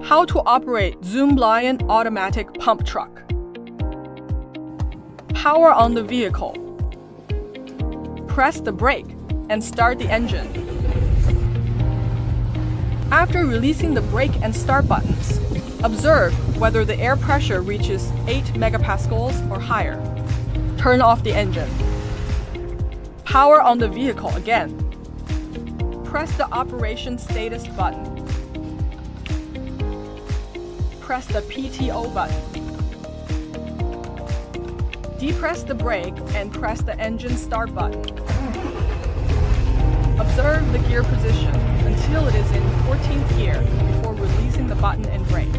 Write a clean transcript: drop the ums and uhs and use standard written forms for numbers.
How to operate Zoomlion automatic pump truck. Power on the vehicle. Press the brake and start the engine. After releasing the brake and start buttons, observe whether the air pressure reaches 8 megapascals or higher. Turn off the engine. Power on the vehicle again. Press the operation status button. Press the PTO button. Depress the brake and press the engine start button. Observe the gear position until it is in 14th gear before releasing the button and brake.